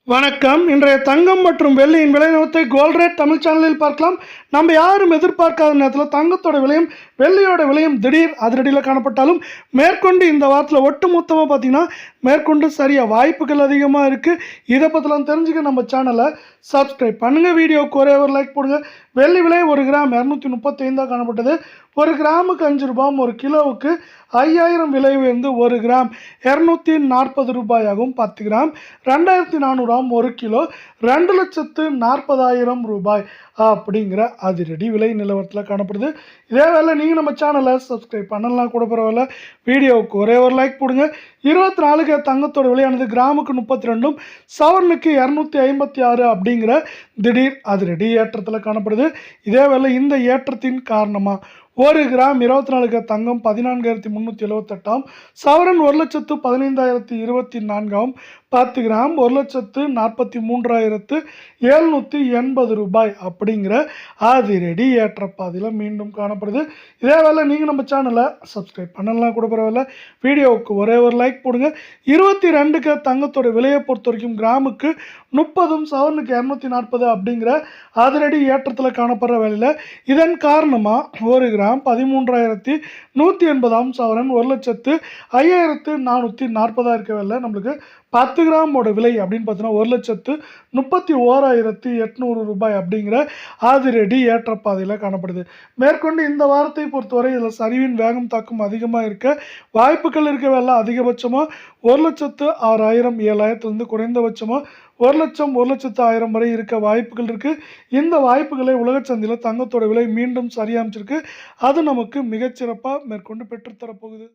வணக்கம். இன்றைய தங்கம் மற்றும் வெள்ளியின் விலை நிலவரத்தை கோல்ட் ரேட் தமிழ் சேனலில் பார்க்கலாம். நம்ம யாரும் எதிர்பார்க்காத நேரத்தில் தங்கத்தோட விலையும் வெள்ளியோட விலையும் திடீர் அதிரடியில் காணப்பட்டாலும் மேற்கொண்டு இந்த வாரத்தில் ஒட்டுமொத்தமாக பார்த்தீங்கன்னா மேற்கொண்டு சரியாக வாய்ப்புகள் அதிகமாக இருக்குது. இதை பற்றிலாம் தெரிஞ்சுக்க நம்ம சேனலை சப்ஸ்கிரைப் பண்ணுங்கள். வீடியோவுக்கு ஒரே ஒரு லைக் போடுங்க. வெள்ளி விலை 1 கிராம் 235 காணப்பட்டது. 1 கிராமுக்கு 5 ரூபாயும் 1 கிலோவுக்கு 5000 விலை உயர்ந்து 1 கிராம் 240 ரூபாயாகவும் 10 கிராம் 2400 1 கிலோ 2,40,000 ரூபாய் அப்படிங்கிற அதிரடி விலை நிலவரத்தில் காணப்படுது. இதே வேலை நீங்கள் நம்ம சேனலை சப்ஸ்கிரைப் பண்ணலாம் கூட பரவாயில்ல. வீடியோவுக்கு ஒரே ஒரு லைக் போடுங்க. 24 தங்கத்தோட விலையானது கிராமுக்கு 32 சவரனுக்கு 256 அப்படிங்கிற திடீர் அதிரடி ஏற்றத்தில் காணப்படுது. இதே வேலை இந்த ஏற்றத்தின் காரணமாக 1 கிராம் 24 தங்கம் 14,378 சவரன் 1,15,024 10 கிராம் 1,43,780 ரூபாய் அப்படிங்கிற அதிரடி ஏற்ற பாதையில் மீண்டும் காணப்படுது. இதே வேலை நீங்கள் நம்ம சேனலை சப்ஸ்கிரைப் பண்ணலாம் கூட பரவாயில்ல. வீடியோவுக்கு ஒரே ஒரு லைக் போடுங்க. 22 தங்கத்தோட விலையை பொறுத்த வரைக்கும் கிராமுக்கு 30 சவரனுக்கு 240 அப்படிங்கிற அதிரடி ஏற்றத்தில் காணப்படுற வேலையில் இதன் காரணமாக 1 கிராம் 13,180 சவரன் 1,05,440 இருக்க வேலை நம்மளுக்கு 10 கிராமோட விலை அப்படின்னு பார்த்தீங்கன்னா 1,31,800 ரூபாய் அப்படிங்கிற அதிரடி ஏற்ற பாதையில் காணப்படுது. மேற்கொண்டு இந்த வாரத்தை பொறுத்தவரை இதில் சரிவின் வேகம் தாக்கம் அதிகமாக இருக்க வாய்ப்புகள் இருக்க வேலை அதிகபட்சமாக 1,06,000 7,000 குறைந்தபட்சமாக 1,00,000 1,10,000 வரை இருக்க வாய்ப்புகள் இருக்குது. இந்த வாய்ப்புகளை உலக சந்தையில் தங்கத்தோட விலை மீண்டும் சரியாக அமைச்சிருக்கு. அது நமக்கு மிகச்சிறப்பாக மேற்கொண்டு பெற்றுத்தரப்போகுது.